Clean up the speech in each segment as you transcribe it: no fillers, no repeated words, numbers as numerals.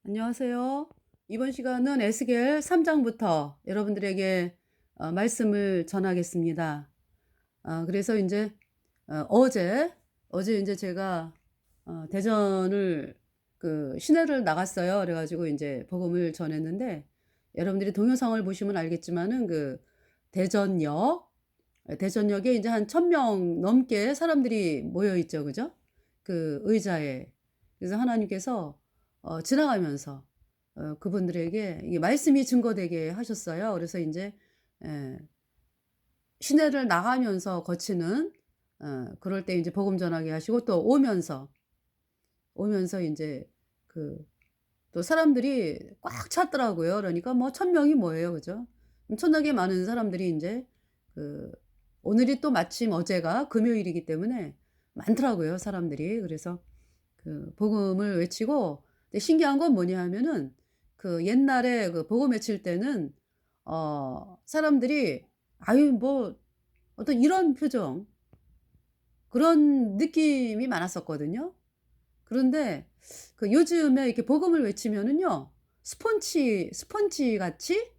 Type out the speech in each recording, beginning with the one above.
안녕하세요. 이번 시간은 에스겔 3장부터 여러분들에게 말씀을 전하겠습니다. 그래서 이제 어제 이제 제가 대전을 시내를 나갔어요. 그래 가지고 이제 복음을 전했는데, 여러분들이 동영상을 보시면 알겠지만은 대전역에 이제 한 1,000명 넘게 사람들이 모여 있죠. 그죠? 그 의자에. 그래서 하나님께서 지나가면서 그분들에게 이 말씀이 증거되게 하셨어요. 그래서 인제 예 시내를 나가면서 거치는, 그럴 때 인제 복음 전하게 하시고, 또 오면서 인제 그 또 사람들이 꽉 찼더라고요. 그러니까 뭐 1,000명이 뭐예요. 그죠? 엄청나게 많은 사람들이 인제 그 오늘이 또 마침 어제가 금요일이기 때문에 많더라고요, 사람들이. 그래서 복음을 외치고, 근데 신기한 건 뭐냐 하면은 옛날에 복음 외칠 때는 사람들이 아유 뭐 어떤 이런 표정, 그런 느낌이 많았었거든요. 그런데 요즘에 이렇게 복음을 외치면은요, 스펀지 같이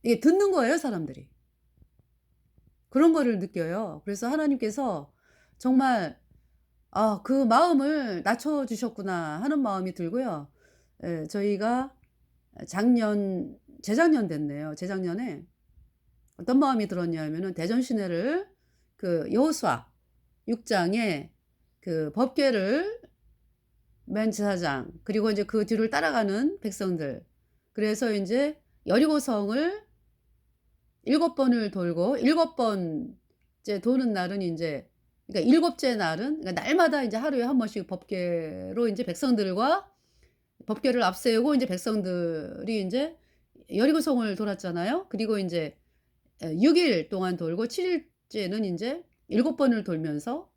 이게 듣는 거예요, 사람들이. 그런 거를 느껴요. 그래서 하나님께서 정말 '아 그 마음을 낮춰 주셨구나.' 하는 마음이 들고요. 예, 저희가 재작년 됐네요. 재작년에 어떤 마음이 들었냐 하면은, 대전 시내를 여호수아 6 장에 법궤를 맨 제사장, 그리고 인제 그 뒤를 따라가는 백성들, 그래서 인제 여리고성을 7 번을 돌고, 7 번째 도는 날은 인제, 그러니까 일곱째 날은, 그러니까 날마다 인제 하루에 한 번씩 법궤로 인제 백성들과 법궤를 앞세우고 인제 백성들이 인제 여리고성을 돌았잖아요. 그리고 인제 6일 동안 돌고, 7 일째는 인제 7 번을 돌면서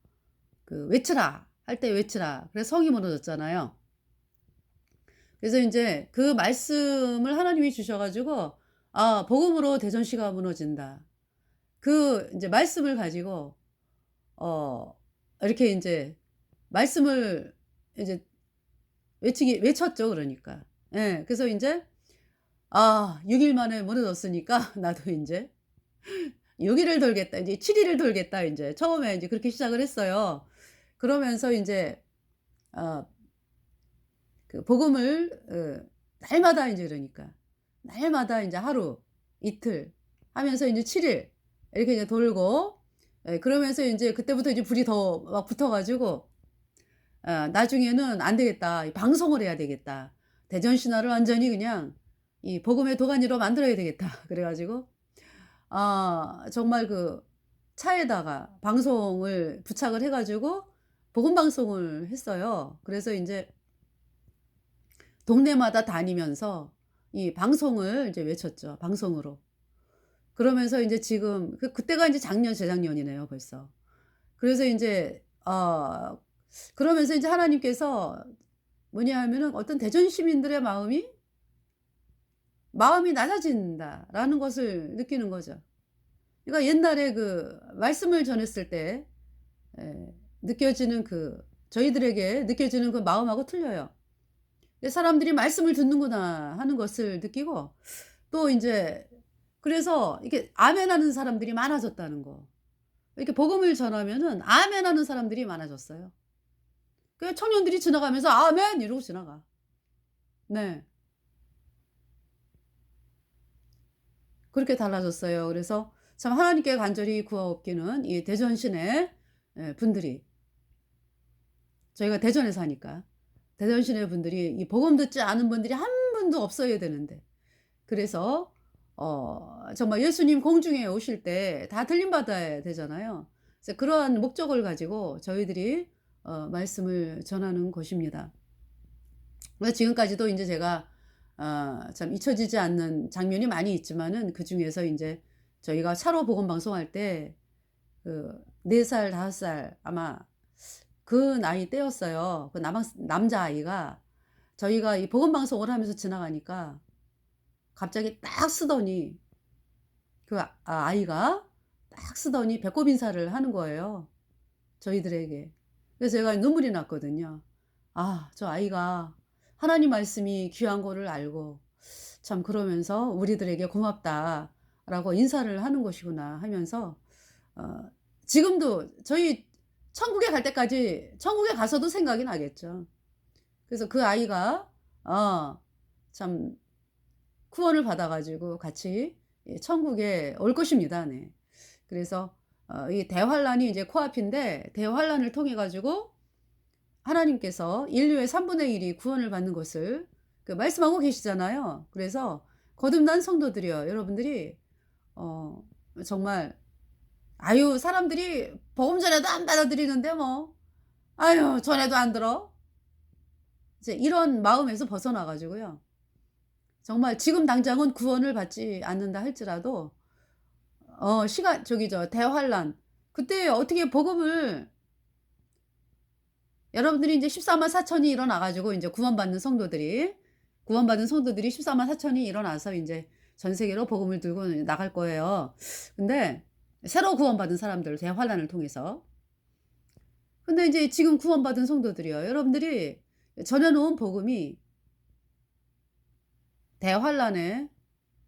"외치라." 할 때 외치라. 그래서 성이 무너졌잖아요. 그래서 인제 그 말씀을 하나님이 주셔 가지고 '아 복음으로 대전시가 무너진다.' 인제 말씀을 가지고 어 이렇게 인제 말씀을 이제 외쳤죠, 그러니까. 예. 그래서 인제 6일 만에 무너졌으니까 나도 인제 6 일을 돌겠다. 이제 7 일을 돌겠다 인제. 처음에 인제 그렇게 시작을 했어요. 그러면서 인제 어 복음을 날마다 인제, 그러니까 날마다 인제 하루, 이틀 하면서 인제 7일 이렇게 이제 돌고, 예 그러면서 인제 그때부터 이제 불이 더 막 붙어 가지고, '나중에는 안 되겠다. 이 방송을 해야 되겠다. 대전 신화를 완전히 그냥 이 복음의 도가니로 만들어야 되겠다.' 그래 가지고 정말 차에다가 방송을 부착을 해 가지고 복음 방송을 했어요. 그래서 인제 동네마다 다니면서 이 방송을 이제 외쳤죠, 방송으로. 그러면서 인제 지금 그때가 인제 재작년이네요, 벌써. 그래서 인제 그러면서 인제 하나님께서 뭐냐 하면은, 어떤 대전 시민들의 마음이 낮아진다라는 것을 느끼는 거죠. 그러니까 옛날에 말씀을 전했을 때 느껴지는 저희들에게 느껴지는 그 마음하고 틀려요. 사람들이 '말씀을 듣는구나.' 하는 것을 느끼고, 또 인제 그래서 이게 아멘하는 사람들이 많아졌다는 거. 이렇게 복음을 전하면은 아멘하는 사람들이 많아졌어요. 청년들이 지나가면서 "아멘." 이러고 지나가. 네. 그렇게 달라졌어요. 그래서 참 하나님께 간절히 구하옵기는, 이 대전 시내 분들이, 저희가 대전에 사니까 대전 시내 분들이 이 복음 듣지 않은 분들이 한 분도 없어야 되는데, 그래서 정말 예수님 공중에 오실 때 다 들림받아야 되잖아요. 그래서 그러한 목적을 가지고 저희들이 말씀을 전하는 것입니다. 그래서 지금까지도 인제 제가 참 잊혀지지 않는 장면이 많이 있지만은, 그중에서 인제 저희가 차로 복음 방송할 때 4 살, 5살 아마 그 나이 때였어요. 남자아이가 저희가 이 복음 방송을 하면서 지나가니까 갑자기 딱 쓰더니, 아이가 딱 쓰더니 배꼽 인사를 하는 거예요, 저희들에게. 그래서 제가 눈물이 났거든요. '아 저 아이가 하나님 말씀이 귀한 거를 알고 참 그러면서 우리들에게 고맙다라고 인사를 하는 것이구나 하면서 어 지금도 저희 천국에 갈 때까지 천국에 가서도 생각이 나겠죠. 그래서 그 아이가 참 구원을 받아 가지고 같이 천국에 올 것입니다. 네. 그래서 이 대환란이 이제 코앞인데 대환란을 통해 가지고 하나님께서 인류의 3분의 1이 구원을 받는 것을 말씀하고 계시잖아요. 그래서 거듭난 성도들이요. 여러분들이 어 정말 아유 사람들이 복음 전해도 안 받아들이는데 뭐 아유 전해도 안 들어. 이제 이런 마음에서 벗어나 가지고요. 정말 지금 당장은 구원을 받지 않는다 할지라도 시간 저기죠. 대환란 그때 어떻게 복음을 여러분들이 인제 1 4 4천이 일어나 가지고 인제 구원받은 성도들이 1 4 4천이 일어나서 인제 전 세계로 복음을 들고 나갈 거예요. 근데 새로 구원받은 사람들 대환란을 통해서. 근데 인제 지금 구원받은 성도들이요. 여러분들이 전해 놓은 복음이 대환란에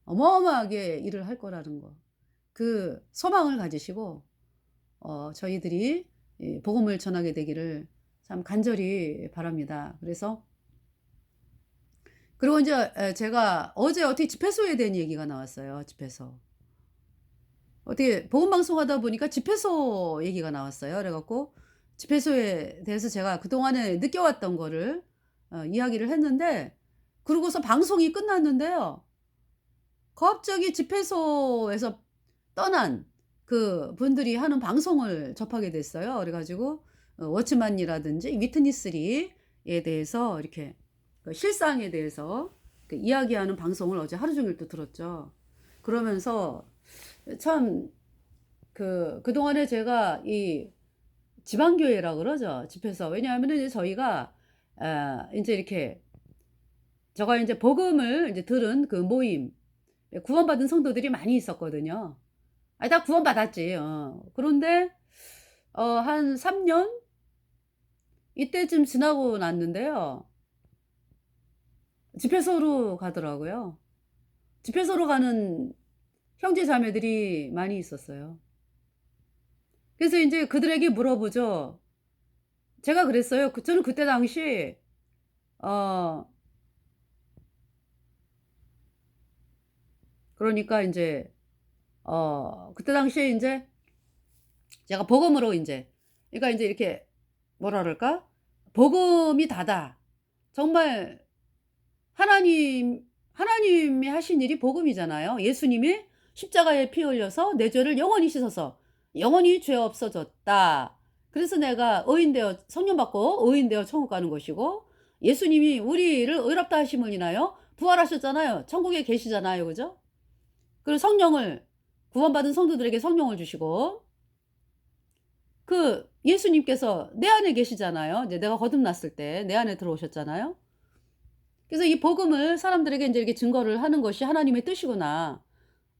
어마어마하게 일을 할 거라는 거. 그 소망을 가지시고 저희들이 이 복음을 전하게 되기를 참 간절히 바랍니다. 그래서 그리고 인제 제가 어제 어떻게 집회소에 대한 얘기가 나왔어요, 집회소. 어떻게 복음 방송하다 보니까 집회소 얘기가 나왔어요. 그래 갖고 집회소에 대해서 제가 그동안에 느껴왔던 거를 이야기를 했는데 그러고서 방송이 끝났는데요. 갑자기 집회소에서 떠난 그 분들이 하는 방송을 접하게 됐어요. 그래 가지고 워치만이라든지 위트니스리에 대해서 이렇게 그 실상에 대해서 그 이야기하는 방송을 어제 하루 종일 또 들었죠. 그러면서 참 그동안에 제가 이 지방교회라 그러죠. 집회소. 왜냐하면은 이제 저희가 인제 이렇게 제가 인제 복음을 인제 들은 그 모임 구원받은 성도들이 많이 있었거든요. 아니 다 구원받았지. 그런데 한 3년 이때쯤 지나고 났는데요. 집회소로 가더라고요. 집회소로 가는 형제 자매들이 많이 있었어요. 그래서 인제 그들에게 물어보죠. 제가 그랬어요. 저는 그때 당시 어 그러니까 인제 그때 당시에 인제 제가 복음으로 인제 그러니까 인제 이렇게 뭐라 그럴까? 복음이 다다. 정말 하나님이 하신 일이 복음이잖아요. 예수님이 십자가에 피 흘려서 내 죄를 영원히 씻어서 영원히 죄 없어졌다. 그래서 내가 의인 되어 성령 받고 의인 되어 천국 가는 것이고 예수님이 우리를 의롭다 하심을 인하여 부활하셨잖아요. 천국에 계시잖아요. 그죠? 그리고 성령을 구원받은 성도들에게 성령을 주시고 예수님께서 내 안에 계시잖아요. 이제 내가 거듭났을 때 내 안에 들어오셨잖아요. 그래서 이 복음을 사람들에게 인제 이렇게 증거를 하는 것이 하나님의 뜻이구나.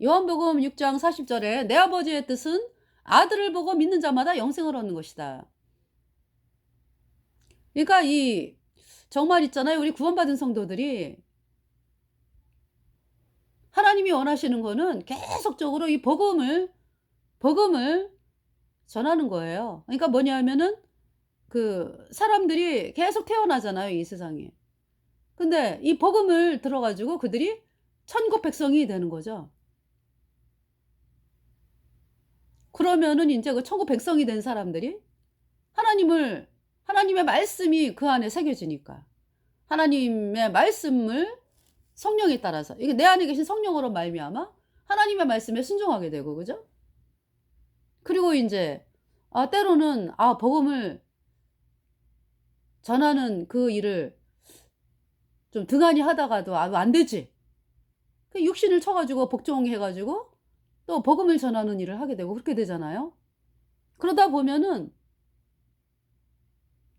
요한복음 6장 40 절에 "내 아버지의 뜻은 아들을 보고 믿는 자마다 영생을 얻는 것이다." 그러니까 이 정말 있잖아요. 우리 구원받은 성도들이 하나님이 원하시는 거는 계속적으로 이 복음을 전하는 거예요. 그러니까 뭐냐면은 사람들이 계속 태어나잖아요, 이 세상에. 근데 이 복음을 들어 가지고 그들이 천국 백성이 되는 거죠. 그러면은 인제 그 천국 백성이 된 사람들이 하나님의 말씀이 그 안에 새겨지니까. 하나님의 말씀을 성령에 따라서 이게 내 안에 계신 성령으로 말미암아 하나님의 말씀에 순종하게 되고 그죠? 그리고 인제 때로는 복음을 전하는 그 일을 좀 등한히 하다가도 '아 안 되지.' 육신을 쳐 가지고 복종해 가지고 또 복음을 전하는 일을 하게 되고 그렇게 되잖아요. 그러다 보면은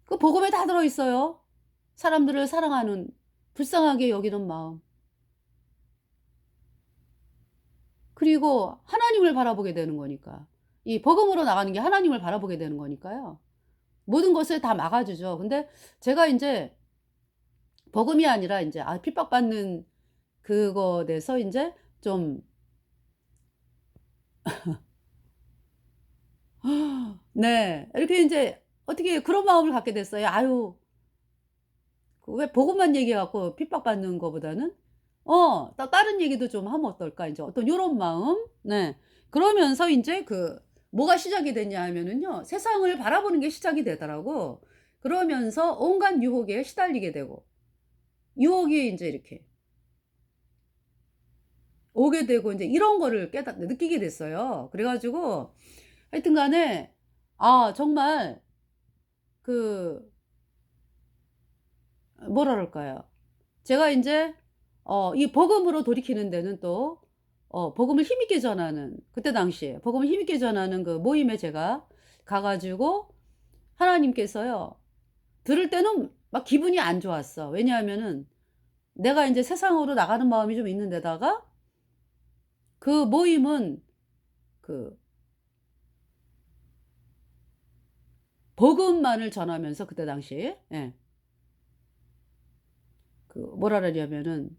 그 복음에 다 들어 있어요. 사람들을 사랑하는 불쌍하게 여기는 마음. 그리고 하나님을 바라보게 되는 거니까. 이 복음으로 나가는 게 하나님을 바라보게 되는 거니까요. 모든 것을 다 막아 주죠. 근데 제가 인제 복음이 아니라 인제 핍박받는 그거 돼서 인제 좀 네. 이렇게 인제 어떻게 그런 마음을 갖게 됐어요. 아유, 그 왜 복음만 얘기해 갖고 핍박받는 거보다는 다른 얘기도 좀 하면 어떨까 인제 어떤 요런 마음. 네. 그러면서 인제 뭐가 시작이 됐냐 하면은요. 세상을 바라보는 게 시작이 되더라고. 그러면서 온갖 유혹에 시달리게 되고 유혹이 인제 이렇게 오게 되고 인제 이런 거를 느끼게 됐어요. 그래 가지고 하여튼 간에 정말 그 뭐라 그럴까요? 제가 인제 이 복음으로 돌이키는 데는 또 복음을 힘있게 전하는 그때 당시에 복음을 힘있게 전하는 그 모임에 제가 가 가지고 하나님께서요. 들을 때는 막 기분이 안 좋았어. 왜냐하면은 내가 인제 세상으로 나가는 마음이 좀 있는 데다가 그 모임은 그 복음만을 전하면서 그때 당시에 뭐라 그러냐면은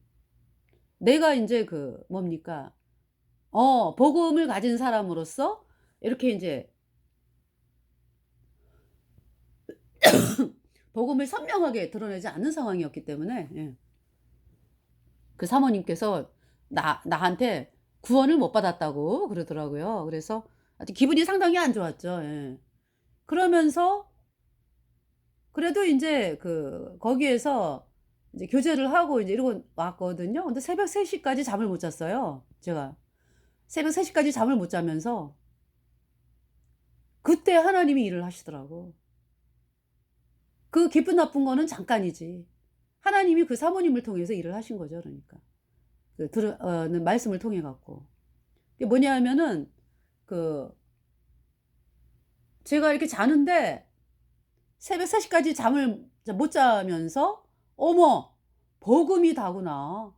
내가 인제 뭡니까? 복음을 가진 사람으로서 이렇게 인제 복음을 선명하게 드러내지 않는 상황이었기 때문에 그 사모님께서 나한테 구원을 못 받았다고 그러더라고요. 그래서 아주 기분이 상당히 안 좋았죠. 예. 그러면서 그래도 인제 거기에서 이제 교제를 하고 이제 이러고 왔거든요. 근데 새벽 3 시까지 잠을 못 잤어요, 제가. 새벽 3 시까지 잠을 못 자면서 그때 하나님이 일을 하시더라고. 그 기쁜 나쁜 거는 잠깐이지. 하나님이 그 사모님을 통해서 일을 하신 거죠, 그러니까. 는 말씀을 통해 갖고. 그게 뭐냐 하면은 그 제가 이렇게 자는데 새벽 3 시까지 잠을 못 자면서 '어머, 복음이다구나.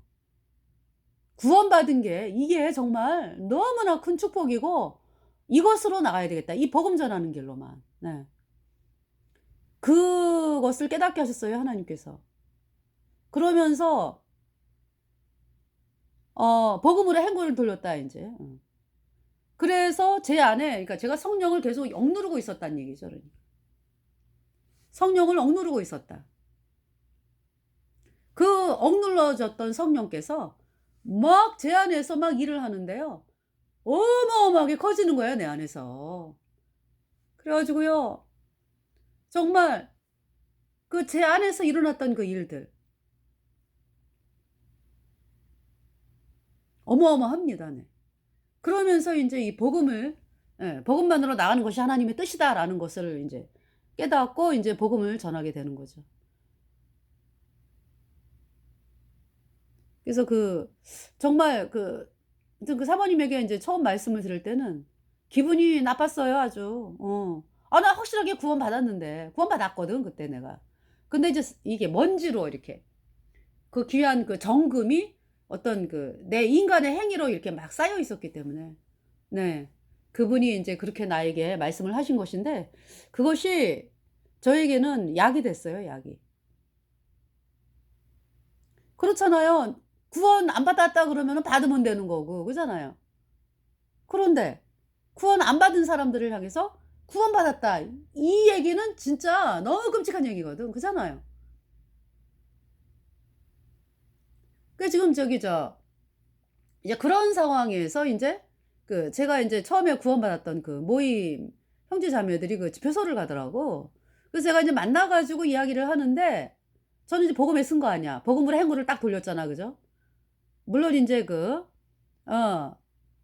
구원받은 게 이게 정말 너무나 큰 축복이고 이것으로 나가야 되겠다. 이 복음 전하는 길로만.' 네. 그것을 깨닫게 하셨어요, 하나님께서. 그러면서 복음으로 행군을 돌렸다 인제. 그래서 제 안에 그러니까 제가 성령을 계속 억누르고 있었다는 얘기죠, 그러니까. 성령을 억누르고 있었다. 그 억눌러졌던 성령께서 막 제 안에서 막 일을 하는데요. 어마어마하게 커지는 거예요, 내 안에서. 그래 가지고요. 정말 제 안에서 일어났던 그 일들 어마어마합니다. 네. 그러면서 인제 이 복음을 '복음만으로 나가는 것이 하나님의 뜻이다.'라는 것을 인제 깨닫고 인제 복음을 전하게 되는 거죠. 그래서 정말 하여튼 그 사모님에게 인제 처음 말씀을 드릴 때는 기분이 나빴어요 아주. 나 확실하게 구원받았는데 구원받았거든 그때 내가. 근데 이제 이게 먼지로 이렇게 귀한 정금이 어떤 내 인간의 행위로 이렇게 막 쌓여 있었기 때문에 네. 그분이 인제 그렇게 나에게 말씀을 하신 것인데 그것이 저에게는 약이 됐어요, 약이. 그렇잖아요. 구원 안 받았다 그러면은 받으면 되는 거고 그잖아요. 그런데 구원 안 받은 사람들을 향해서 "구원받았다." 이 얘기는 진짜 너무 끔찍한 얘기거든. 그잖아요. 지금 이제 그런 상황에서 인제 제가 인제 처음에 구원받았던 모임 형제 자매들이 집회소를 가더라고. 그래서 제가 이제 만나 가지고 이야기를 하는데 저는 이제 복음에 쓴 거 아니야. 복음으로 행구를 딱 돌렸잖아. 그죠? 물론 인제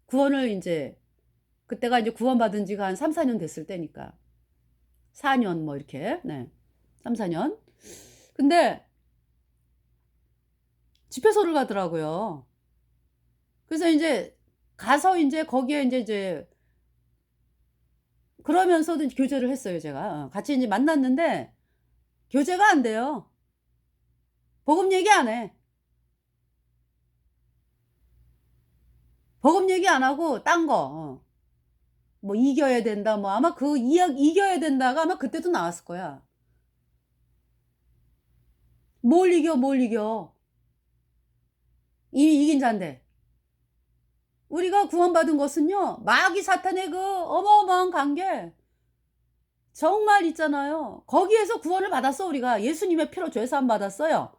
구원을 인제 그때가 인제 구원받은 지가 한 3-4년 됐을 때니까. 4년 뭐 이렇게. 네. 3-4 년. 근데 집회소를 가더라고요. 그래서 인제 가서 인제 거기에 인제 그러면서도 이제 교제를 했어요 제가. 같이 인제 만났는데 교제가 안 돼요. 복음 얘기 안 해. 복음 얘기 안 하고 딴 거. 뭐 "이겨야 된다." 뭐 아마 "이겨야 된다."가 아마 그때도 나왔을 거야. 뭘 이겨, 뭘 이겨. 이미 이긴 잔데. 우리가 구원받은 것은요, 마귀 사탄의 그 어마어마한 관계, 정말 있잖아요. 거기에서 구원을 받았어, 우리가. 예수님의 피로 죄사함 받았어요.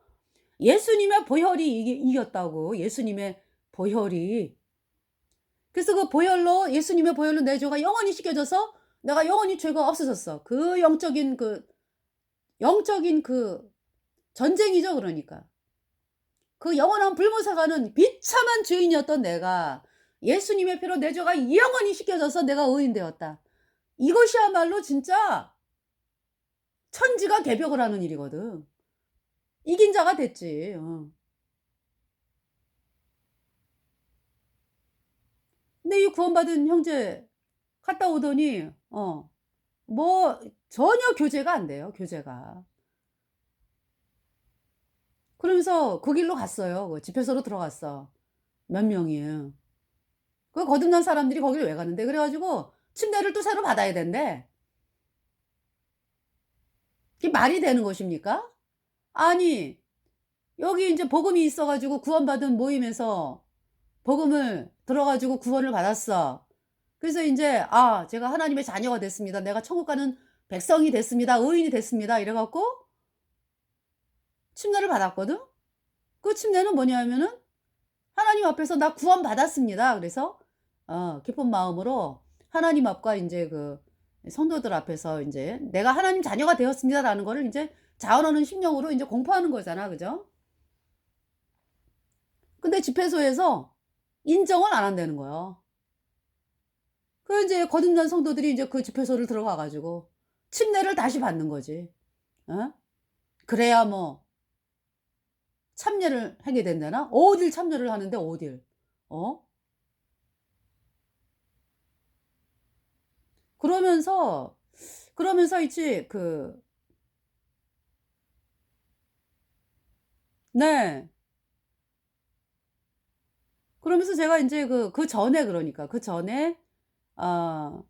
예수님의 보혈이 이겼다고. 예수님의 보혈이. 그래서 그 보혈로, 예수님의 보혈로 내 죄가 영원히 씻겨져서 내가 영원히 죄가 없어졌어. 그 영적인 그 전쟁이죠, 그러니까. 그 영원한 불못사가는 비참한 죄인이었던 내가 예수님의 피로 내 죄가 영원히 씻겨져서 내가 의인 되었다. 이것이야말로 진짜 천지가 개벽을 하는 일이거든. 이긴 자가 됐지. 근데 이 구원받은 형제 갔다 오더니 뭐 전혀 교제가 안 돼요, 교제가. 그러면서 그 길로 갔어요. 그 집회소로 들어갔어. 몇 명이. 그 거듭난 사람들이 거기를 왜 가는데? 그래 가지고 침례를 또 새로 받아야 된대. 그게 말이 되는 것입니까? 아니, 여기 인제 복음이 있어 가지고 구원받은 모임에서 복음을 들어 가지고 구원을 받았어. 그래서 인제 '아 제가 하나님의 자녀가 됐습니다. 내가 천국 가는 백성이 됐습니다. 의인이 됐습니다.' 이래 갖고 침례를 받았거든. 그 침례는 뭐냐면은 하나님 앞에서 "나 구원받았습니다." 그래서 기쁜 마음으로 하나님 앞과 인제 그 성도들 앞에서 인제 "내가 하나님 자녀가 되었습니다."라는 거를 인제 자원하는 심령으로 인제 공포하는 거잖아. 그죠? 근데 집회소에서 인정을 안 한다는 거야. 그 인제 거듭난 성도들이 인제 그 집회소를 들어가 가지고 침례를 다시 받는 거지. 어? 그래야 뭐 참여를 하게 된다나? 어딜 참여를 하는데 어딜. 어? 그러면서 있지 네. 그러면서 제가 인제 그전에 그러니까 그전에 아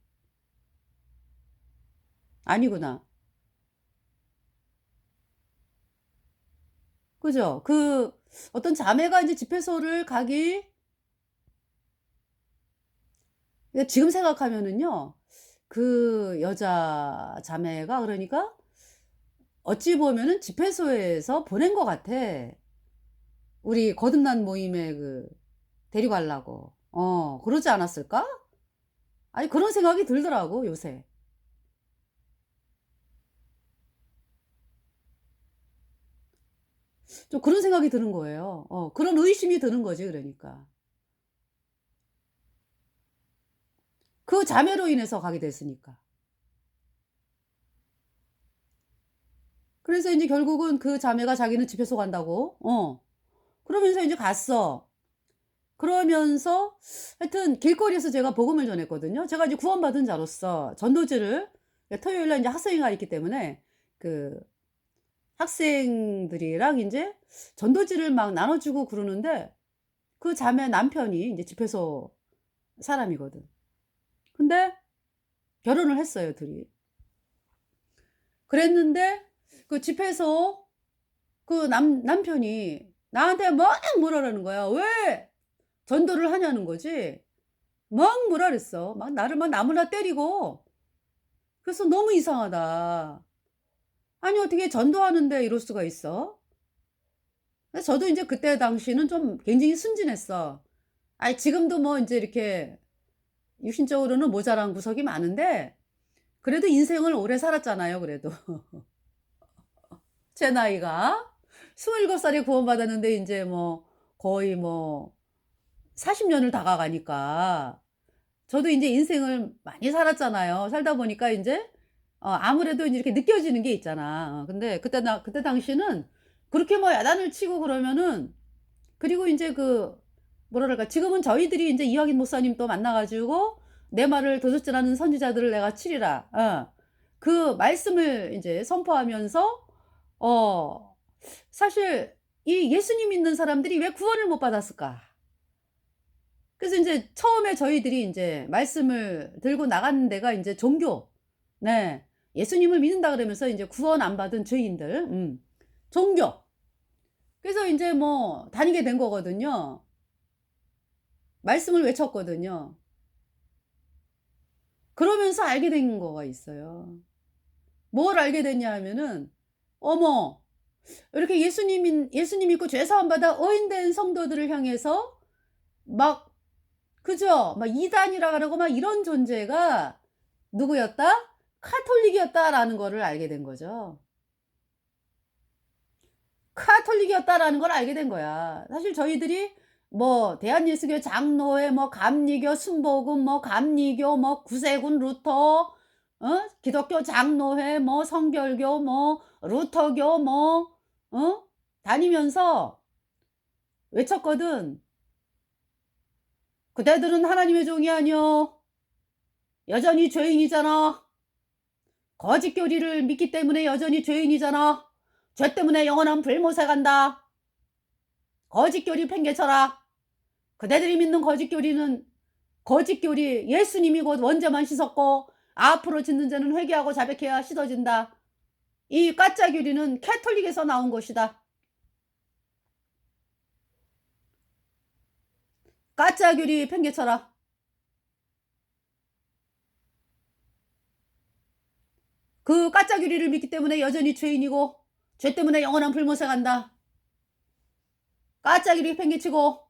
아니구나. 그죠? 어떤 자매가 인제 집회소를 가기 지금 생각하면은요. 그 여자 자매가 그러니까 어찌 보면은 집회소에서 보낸 것 같아. 우리 거듭난 모임에 데리고 가려고. 그러지 않았을까? 아니 그런 생각이 들더라고 요새. 좀 그런 생각이 드는 거예요. 그런 의심이 드는 거지 그러니까. 그 자매로 인해서 가게 됐으니까. 그래서 인제 결국은 그 자매가 자기는 집회소 간다고 그러면서 인제 갔어. 그러면서 하여튼 길거리에서 제가 복음을 전했거든요. 제가 이제 구원받은 자로서 전도지를 토요일 날 인제 학생회가 있기 때문에 그 학생들이랑 인제 전도지를 막 나눠 주고 그러는데 그 자매 남편이 인제 집회소 사람이거든. 근데 결혼을 했어요, 둘이. 그랬는데 그 집회소 남편이 나한테 막 뭐라 그러는 거야. "왜 전도를 하냐."는 거지. 막 뭐라 그랬어. 막 나를 막 나무나 때리고. 그래서 "너무 이상하다. 아니 어떻게 전도하는데 이럴 수가 있어?" 그래서 저도 인제 그때 당시는 좀 굉장히 순진했어. 아이 지금도 뭐 인제 이렇게 육신적으로는 모자란 구석이 많은데 그래도 인생을 오래 살았잖아요 그래도. 제 나이가 27 살에 구원받았는데 인제 뭐 거의 뭐 40 년을 다가 가니까 저도 인제 인생을 많이 살았잖아요. 살다 보니까 인제 아무래도 인제 이렇게 느껴지는 게 있잖아. 근데 그때 당시는 그렇게 뭐 야단을 치고 그러면은 그리고 인제 뭐라 그럴까 지금은 저희들이 인제 이화긴 목사님 또 만나 가지고 "내 말을 도적질하는 선지자들을 내가 치리라." 그 말씀을 인제 선포하면서 어 사실 이 예수님 믿는 사람들이 왜 구원을 못 받았을까? 그래서 인제 처음에 저희들이 인제 말씀을 들고 나가는 데가 인제 종교. 네. 예수님을 믿는다 그러면서 인제 구원 안 받은 죄인들. 종교. 그래서 인제 뭐 다니게 된 거거든요. 말씀을 외쳤거든요. 그러면서 알게 된 거가 있어요. 뭘 알게 됐냐 하면은 어머, 이렇게 예수님 믿고 죄 사함 받아 어인된 성도들을 향해서 막, 그죠? 막 이단이라 그러고 막 이런 존재가 누구였다? 카톨릭이었다라는 거를 알게 된 거죠. 카톨릭이었다라는 걸 알게 된 거야. 사실 저희들이 뭐 대한예수교 장로회, 뭐 감리교 순복음, 뭐 감리교, 뭐 구세군 루터, 기독교 장로회, 뭐 성결교, 뭐 루터교, 뭐 다니면서 외쳤거든. 그대들은 하나님의 종이 아니여. 여전히 죄인이잖아. 거짓 교리를 믿기 때문에 여전히 죄인이잖아. 죄 때문에 영원한 불못에 간다. 거짓 교리 팽개쳐라. 그대들이 믿는 거짓 교리는 거짓 교리, 예수님이 곧 원죄만 씻었고 앞으로 짓는 죄는 회개하고 자백해야 씻어진다. 이 가짜 교리는 캐톨릭에서 나온 것이다. 가짜 교리 팽개쳐라. 그 가짜 교리를 믿기 때문에 여전히 죄인이고 죄 때문에 영원한 불못에 간다. 가짜 교리 팽개치고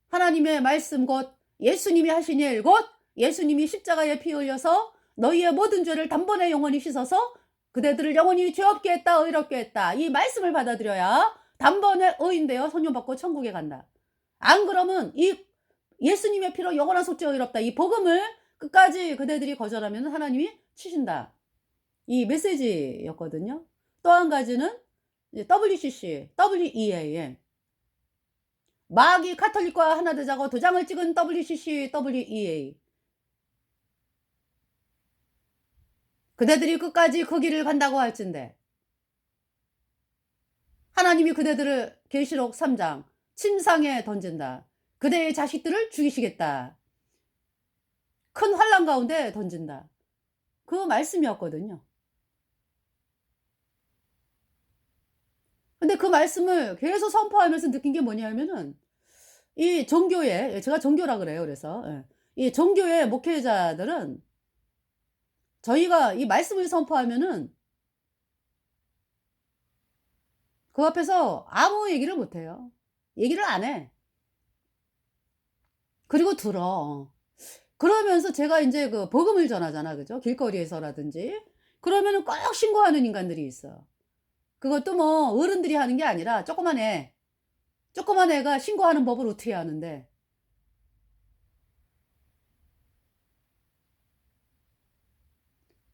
하나님의 말씀 곧 예수님이 하신 일 곧 예수님이 십자가에 피 흘려서 너희의 모든 죄를 단번에 영원히 씻어서 그대들을 영원히 죄 없게 했다, 의롭게 했다. 이 말씀을 받아들여야 단번에 의인되어 성령받고 천국에 간다. 안 그러면 이 예수님의 피로 영원한 속죄 의롭다. 이 복음을 끝까지 그대들이 거절하면 하나님이 치신다. 이 메시지였거든요. 또 한 가지는 WCC, WEA. 마귀 카톨릭과 하나 되자고 도장을 찍은 WCC, WEA. 그대들이 끝까지 그 길을 간다고 할진대 하나님이 그대들을 계시록 3장 침상에 던진다. 그대의 자식들을 죽이시겠다. 큰 환난 가운데 던진다. 그 말씀이었거든요. 근데 그 말씀을 계속 선포하면서 느낀 게 뭐냐면은 이 종교에, 제가 종교라 그래요. 그래서 이 종교의 목회자들은 저희가 이 말씀을 선포하면은 그 앞에서 아무 얘기를 못 해요. 얘기를 안 해. 그리고 들어. 그러면서 제가 인제 그 복음을 전하잖아. 그죠? 길거리에서라든지. 그러면은 꼭 신고하는 인간들이 있어. 그것도 뭐 어른들이 하는 게 아니라 조그만 애. 조그만 애가 신고하는 법을 어떻게 아는데.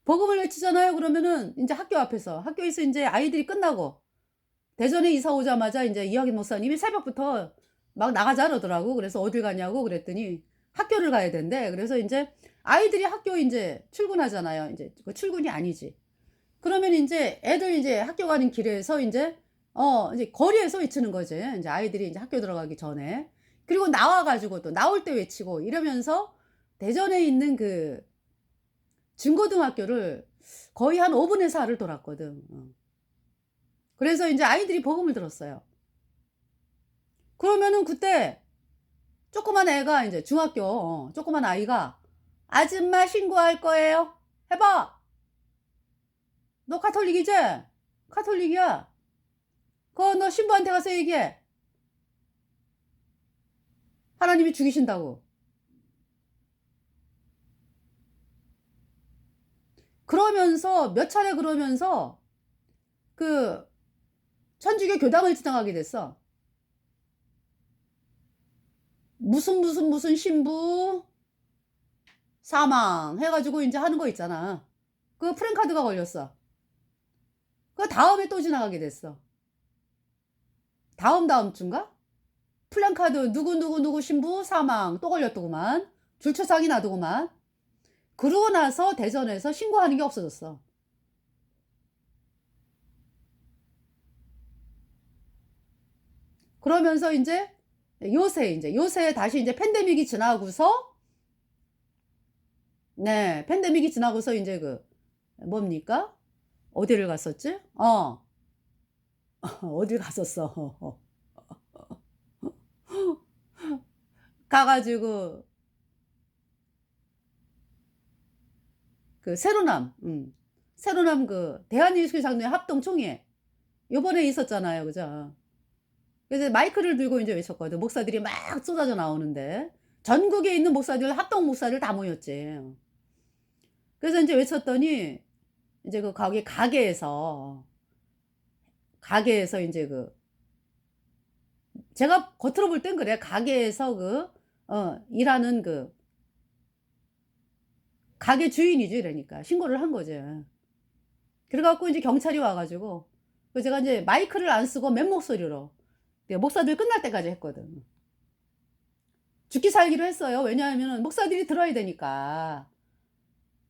복음을 외치잖아요. 그러면은 인제 학교에서 인제 아이들이 끝나고 대전에 이사 오자마자 인제 이학인 목사님이 새벽부터 막 나가자 그러더라고. 그래서 어딜 가냐고 그랬더니 학교를 가야 된대. 그래서 인제 아이들이 학교 인제 출근하잖아요. 인제 그 출근이 아니지. 그러면 인제 애들 인제 학교 가는 길에서 인제 이제 거리에서 외치는 거지. 인제 아이들이 인제 학교 들어가기 전에. 그리고 나와 가지고 또 나올 때 외치고 이러면서 대전에 있는 그 중고등학교를 거의 한 5 분의 4를 돌았거든. 그래서 인제 아이들이 복음을 들었어요. 그러면은 그때 조그만 애가 인제 중학교 조그만 아이가 "아줌마 신고할 거예요." 해 봐. "너 카톨릭이지?" "카톨릭이야." "그거 너 신부한테 가서 얘기해. 하나님이 죽이신다고." 그러면서 몇 차례 그러면서 그 천주교 교당을 지나가게 됐어. 무슨 신부 사망 해 가지고 인제 하는 거 있잖아. 그 프랜카드가 걸렸어. 그다음에 또 지나가게 됐어. 다음 주인가? 플랜카드 누구누구 신부 사망 또 걸렸더구만. 줄초상이 나더구만. 그러고 나서 대전에서 신고하는 게 없어졌어. 그러면서 요새 다시 인제 팬데믹이 지나고서 네, 팬데믹이 지나고서 인제 그 뭡니까? 어디를 갔었지? 어딜 갔었어. 가 가지고 그 세로남 세로남 그 대한민국장로회 합동총회 요번에 있었잖아요. 그죠? 그래서 마이크를 들고 인제 외쳤거든. 목사들이 막 쏟아져 나오는데 전국에 있는 목사들 합동 목사들 다 모였지. 그래서 인제 외쳤더니 인제 그 거기 가게에서 인제 그 제가 겉으로 볼 땐 그래. 가게에서 일하는 그 가게 주인이죠 이러니까. 신고를 한 거지. 그래 갖고 인제 경찰이 와 가지고 제가 인제 마이크를 안 쓰고 맨 목소리로 목사들 끝날 때까지 했거든. 죽기 살기로 했어요. 왜냐하면은 목사들이 들어야 되니까.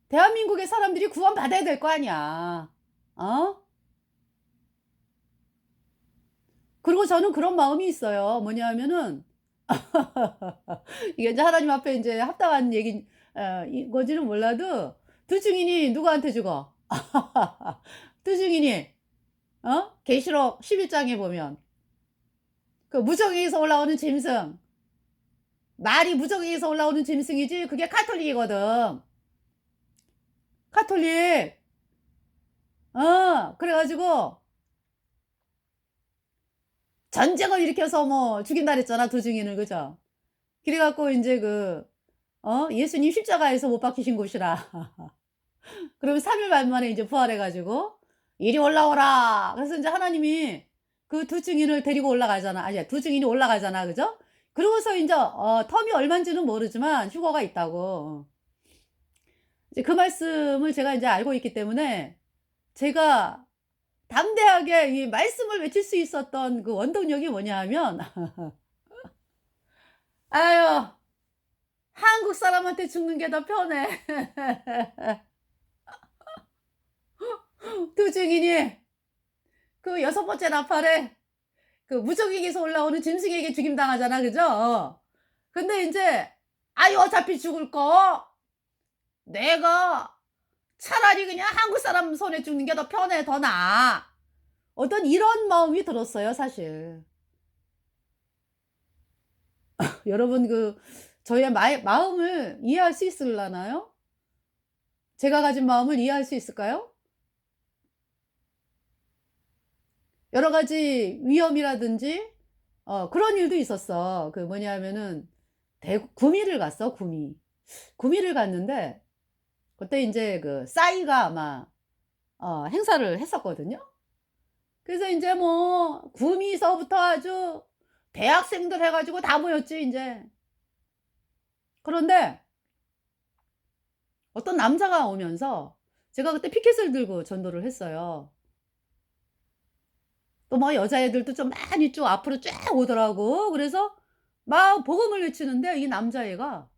대한민국의 사람들이 구원받아야 될 거 아니야. 어? 그리고 저는 그런 마음이 있어요. 뭐냐 하면은 이게 인제 하나님 앞에 인제 합당한 얘기 이건지는 몰라도 두 증인이 누구한테 죽어? 두 증인이 계시록 11 장에 보면 그 무적에서 올라오는 짐승, 말이 무적에서 올라오는 짐승이지 그게 가톨릭이거든. 가톨릭. 그래 가지고 전쟁을 일으켜서 뭐 죽인다 그랬잖아, 두 증인을. 그죠? 그래 갖고 인제 예수님 십자가에서 못 박히신 곳이라. 그러면 3일 반 만에 이제 부활해 가지고 "이리 올라오라." 그래서 인제 하나님이 그 두 증인을 데리고 올라가잖아. 아니야, 두 증인이 올라가잖아. 그죠? 그러고서 인제 텀이 얼만지는 모르지만 휴거가 있다고. 이제 그 말씀을 제가 인제 알고 있기 때문에 제가 담대하게 이 말씀을 외칠 수 있었던 그 원동력이 뭐냐 하면 아유, 한국 사람한테 죽는 게 더 편해. 두 증인이 그 여섯 번째 나팔에 그 무적에게서 올라오는 짐승에게 죽임당하잖아. 그죠? 근데 인제 '아유 어차피 죽을 거 내가 차라리 그냥 한국 사람 손에 죽는 게 더 편해. 더 나아.' 어떤 이런 마음이 들었어요 사실. 여러분 저의 마음을 이해할 수 있으려나요? 제가 가진 마음을 이해할 수 있을까요? 여러 가지 위험이라든지 그런 일도 있었어. 그 뭐냐면은 대구 구미를 갔어, 구미. 구미를 갔는데 그때 인제 그 싸이가 아마 행사를 했었거든요. 그래서 인제 뭐 구미서부터 아주 대학생들 해 가지고 다 모였지 인제. 그런데 어떤 남자가 오면서 제가 그때 피켓을 들고 전도를 했어요. 또 뭐 여자애들도 좀 많이 쭉 앞으로 쫙 오더라고. 그래서 막 복음을 외치는데 이 남자애가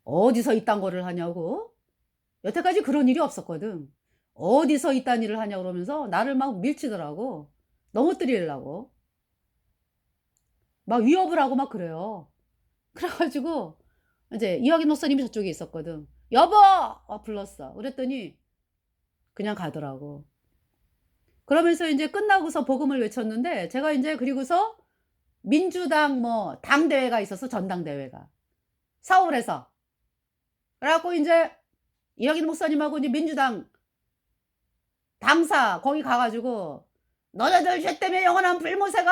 어디서 이딴 거를 하냐고. 여태까지 그런 일이 없었거든. 어디서 이딴 일을 하냐 그러면서 나를 막 밀치더라고. 넘어뜨리려고. 막 위협을 하고 막 그래요. 그래 가지고 인제 이학인 목사님이 저쪽에 있었거든. "여보!" 불렀어. 그랬더니 그냥 가더라고. 그러면서 인제 끝나고서 복음을 외쳤는데 제가 인제 그리고서 민주당 뭐 당대회가 있었어, 전당대회가. 서울에서. 그래 갖고 인제 이학인 목사님하고 이제 민주당 당사 거기 가 가지고 "너네들 죄 때문에 영원한 불못에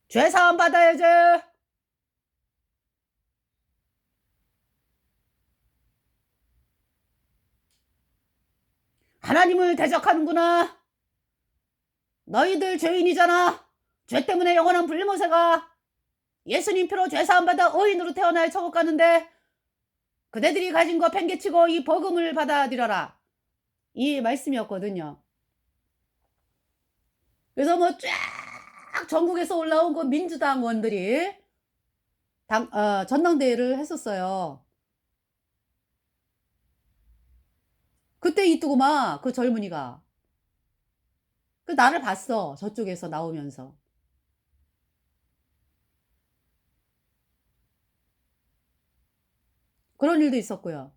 죄 사함 받아야지." "하나님을 대적하는구나. 너희들 죄인이잖아. 죄 때문에 영원한 불못에 가. 예수님 피로 죄 사함 받아 의인으로 태어나야 천국 가는데 그대들이 가진 거 팽개치고 이 복음을 받아들여라." 이 말씀이었거든요. 그래서 뭐 쫙 전국에서 올라온 그 민주당원들이 전당대회를 했었어요. 그때 이뚜구마 그 젊은이가 나를 봤어, 저쪽에서 나오면서. 그런 일도 있었고요.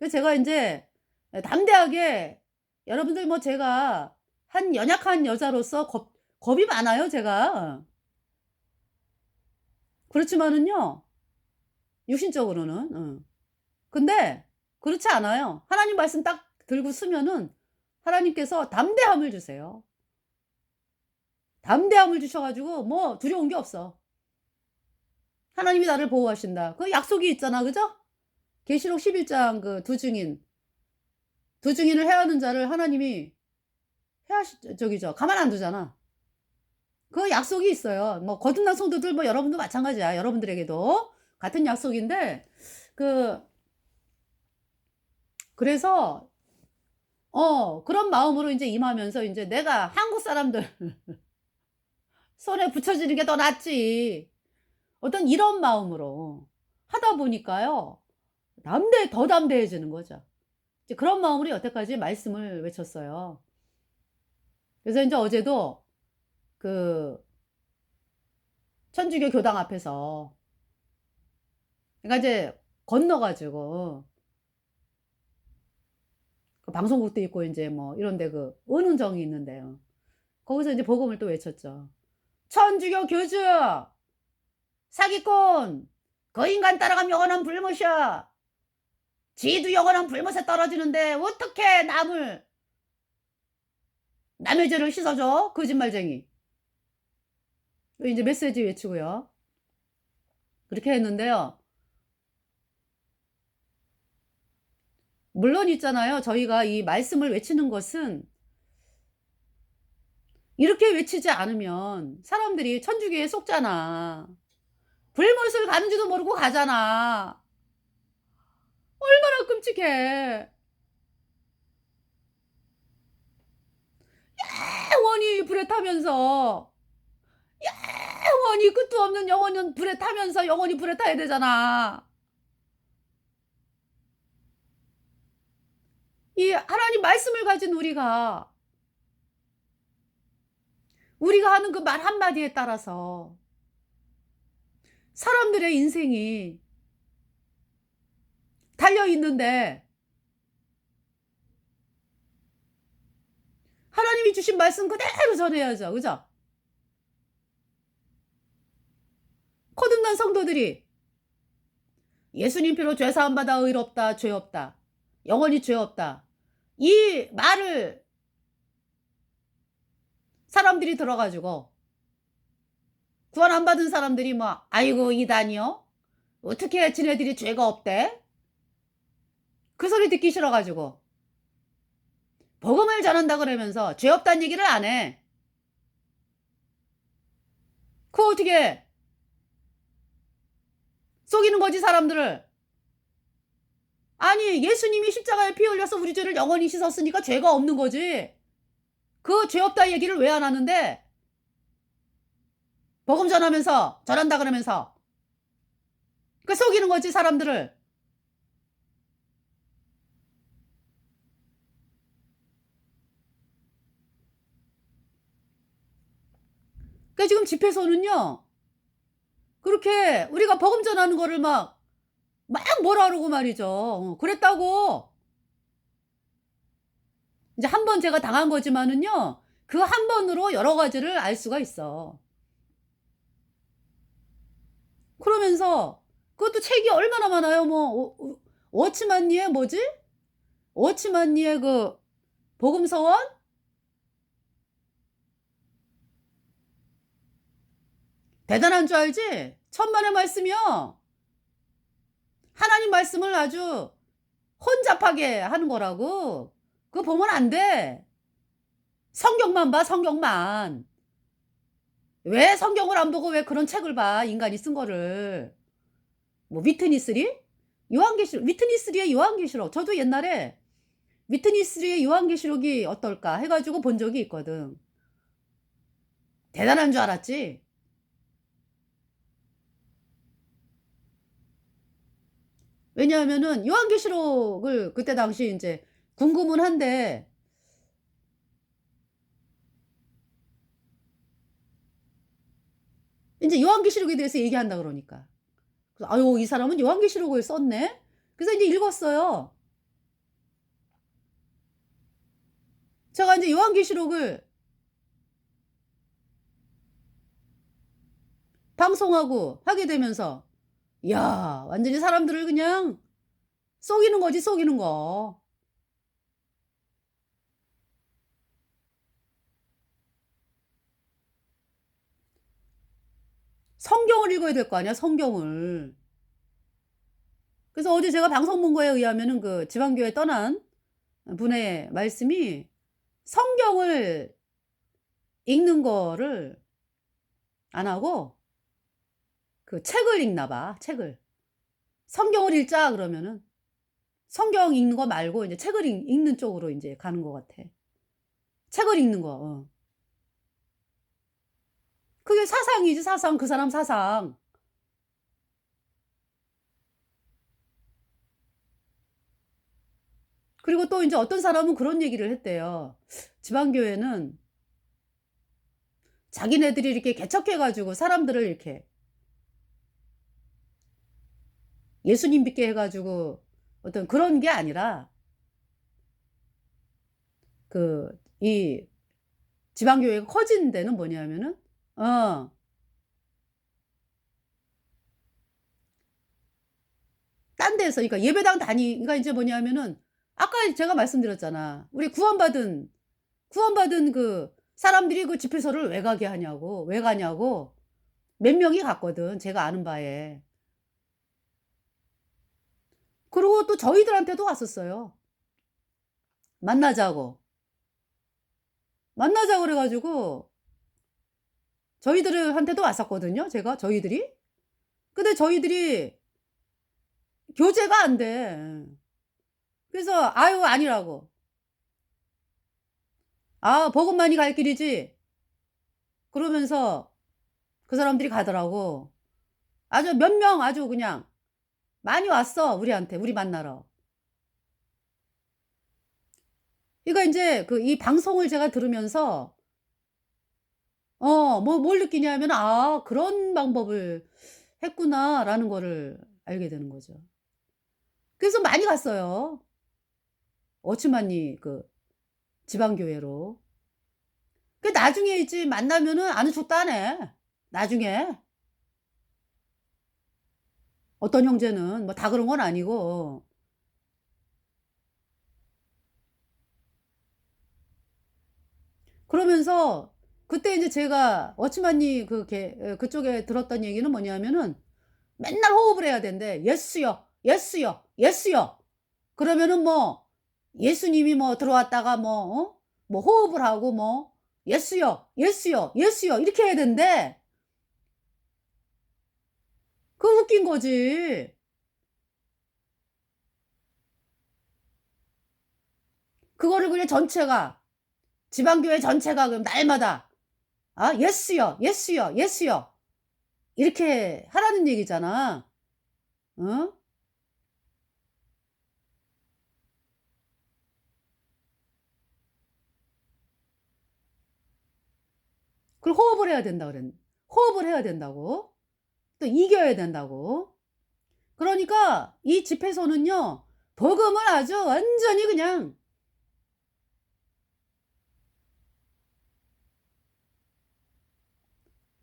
제가 인제 예, 담대하게 여러분들 뭐 제가 한 연약한 여자로서 겁이 많아요 제가. 그렇지만은요 육신적으로는. 근데 그렇지 않아요. 하나님 말씀 딱 들고 서면은 하나님께서 담대함을 주세요. 담대함을 주셔 가지고 뭐 두려운 게 없어. 하나님이 나를 보호하신다. 그 약속이 있잖아. 그죠? 계시록 11장 그 두 증인을 해하는 자를 하나님이 해하시 저기죠. 가만 안 두잖아. 그 약속이 있어요. 뭐 거듭난 성도들 뭐 여러분도 마찬가지야. 여러분들에게도 같은 약속인데 그 그래서 그런 마음으로 인제 임하면서 인제 '내가 한국 사람들 손에 붙여지는 게 더 낫지.' 어떤 이런 마음으로 하다 보니까요. 더 담대해지는 거죠. 이제 그런 마음으로 여태까지 말씀을 외쳤어요. 그래서 인제 어제도 그 천주교 교당 앞에서 그러니까 이제 건너 가지고 그 방송국도 있고 인제 뭐 이런 데 그 은흥정이 있는데요. 거기서 인제 복음을 또 외쳤죠. "천주교 교주 사기꾼 그 인간 따라가면 영원한 불못이야. 지도 영원한 불못에 떨어지는데 어떻게 남의 죄를 씻어줘? 거짓말쟁이." 또 인제 메시지 외치고요. 그렇게 했는데요. 물론 있잖아요. 저희가 이 말씀을 외치는 것은 이렇게 외치지 않으면 사람들이 천주교에 속잖아. 불못을 가는지도 모르고 가잖아. 얼마나 끔찍해. 영원히 불에 타면서 영원히 끝도 없는 영원한 불에 타면서 영원히 불에 타야 되잖아. 이 하나님 말씀을 가진 우리가 하는 그 말 한마디에 따라서 사람들의 인생이 달려 있는데 하나님이 주신 말씀 그대로 전해야죠. 그죠? 거듭난 성도들이 예수님 피로 죄 사함 받아 의롭다. 죄 없다. 영원히 죄 없다. 이 말을 사람들이 들어 가지고 구원 안 받은 사람들이 뭐 "아이고 이단이요? 어떻게 지네들이 죄가 없대?" 그 소리 듣기 싫어 가지고 복음을 전한다 그러면서 죄 없다는 얘기를 안 해. 그거 어떻게 해? 속이는 거지 사람들을. 아니 예수님이 십자가에 피 흘려서 우리 죄를 영원히 씻었으니까 죄가 없는 거지. 그 죄 없다 얘기를 왜 안 하는데 복음 전한다 그러면서 그 속이는 거지 사람들을. 그 지금 집회에서는요. 그렇게 우리가 복음 전하는 거를 막 뭐라 그러고 말이죠. 그랬다고. 이제 한 번 제가 당한 거지만은요. 그 한 번으로 여러 가지를 알 수가 있어. 그러면서 그것도 책이 얼마나 많아요. 뭐 워치만니의 뭐지? 워치만니의 그 복음서원? 대단한 줄 알지? 천만의 말씀이요. 하나님 말씀을 아주 혼잡하게 하는 거라고. 그거 보면 안 돼. 성경만 봐, 성경만. 왜 성경을 안 보고 왜 그런 책을 봐, 인간이 쓴 거를. 뭐 위트니스리? 요한계시록 위트니스리의 요한계시록. 저도 옛날에 위트니스리의 요한계시록이 어떨까 해 가지고 본 적이 있거든. 대단한 줄 알았지. 왜냐하면은 요한계시록을 그때 당시 인제 궁금은 한데 인제 요한계시록에 대해서 얘기한다 그러니까. 그래서 '아유 이 사람은 요한계시록을 썼네.' 그래서 인제 읽었어요. 제가 이제 요한계시록을 방송하고 하게 되면서 야 완전히 사람들을 그냥 속이는 거지 속이는 거. 성경을 읽어야 될 거 아니야 성경을. 그래서 어제 제가 방송 본 거에 의하면은 그 지방교회 떠난 분의 말씀이 성경을 읽는 거를 안 하고 그 책을 읽나 봐 책을. 성경을 읽자 그러면은 성경 읽는 거 말고 이제 책을 읽는 쪽으로 인제 가는 것 같아. 책을 읽는 거. 그게 사상이지 사상. 그 사람 사상. 그리고 또 인제 어떤 사람은 그런 얘기를 했대요. 지방교회는 자기네들이 이렇게 개척해 가지고 사람들을 이렇게 예수님 믿게 해 가지고 어떤 그런 게 아니라 그 이 지방교회가 커진 데는 뭐냐면은 어 딴 데서 그러니까 예배당 그러니까 인제 뭐냐면은 아까 제가 말씀드렸잖아. 우리 구원받은 그 사람들이 그 집회소를 왜 가게 하냐고. 왜 가냐고. 몇 명이 갔거든 제가 아는 바에. 그리고 또 저희들한테도 왔었어요. 만나자고. 만나자고 그래 가지고 저희들한테도 왔었거든요 저희들이. 근데 저희들이 교제가 안 돼. 그래서 아유 아니라고. "아 복음만이 갈 길이지." 그러면서 그 사람들이 가더라고. 아주 몇 명 아주 그냥 많이 왔어 우리한테 우리 만나러. 그러니까 인제 그 이 방송을 제가 들으면서 뭘 느끼냐면 '아 그런 방법을 했구나.'라는 거를 알게 되는 거죠. 그래서 많이 갔어요. 어치만니 그 지방 교회로. 그 나중에 이제 만나면은 아는 척도 안 해. 나중에. 어떤 형제는 뭐 다 그런 건 아니고. 그러면서 그때 인제 제가 워치만니 그쪽에 들었던 얘기는 뭐냐면은 맨날 호흡을 해야 된대. "예수여, 예수여, 예수여." 그러면은 뭐 예수님이 뭐 들어왔다가 뭐 호흡을 하고 뭐 "예수여, 예수여, 예수여." 이렇게 해야 된대. 그거 웃긴 거지. 그거를 그냥 전체가 지방교회 전체가 그럼 날마다 아 "예수여, 예수여, 예수여." 이렇게 하라는 얘기잖아. 어? 그걸 호흡을 해야 된다 그랬 호흡을 해야 된다고. 또 이겨야 된다고. 그러니까 이 집회소는요. 복음을 아주 완전히 그냥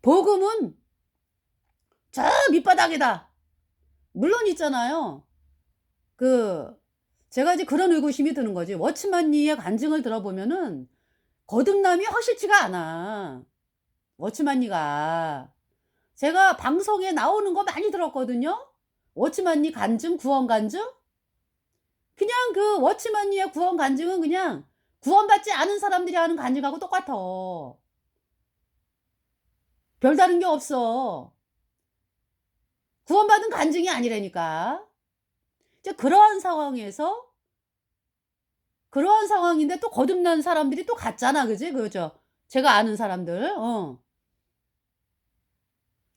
복음은 저 밑바닥에다 물론 있잖아요. 그 제가 이제 그런 의구심이 드는 거지. 워치만니의 간증을 들어보면은 거듭남이 확실치가 않아. 워치만니가. 제가 방송에 나오는 거 많이 들었거든요. 워치만니 간증, 구원 간증. 그냥 그 워치만니의 구원 간증은 그냥 구원받지 않은 사람들이 하는 간증하고 똑같아. 별다른 게 없어. 구원받은 간증이 아니라니까. 이제 그러한 상황인데 또 거듭난 사람들이 또 갔잖아. 그지? 제가 아는 사람들.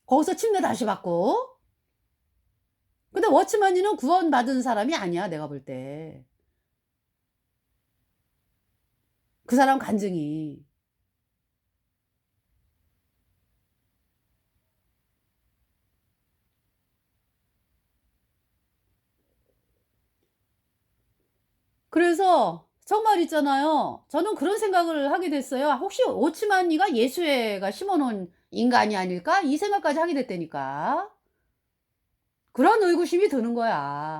거기서 침례 다시 받고. 근데 워치만니는 구원받은 사람이 아니야 내가 볼 때. 그 사람 간증이. 그래서 정말 있잖아요. 저는 그런 생각을 하게 됐어요. '혹시 오츠만니가 예수애가 심어 놓은 인간이 아닐까?' 이 생각까지 하게 됐다니까. 그런 의구심이 드는 거야.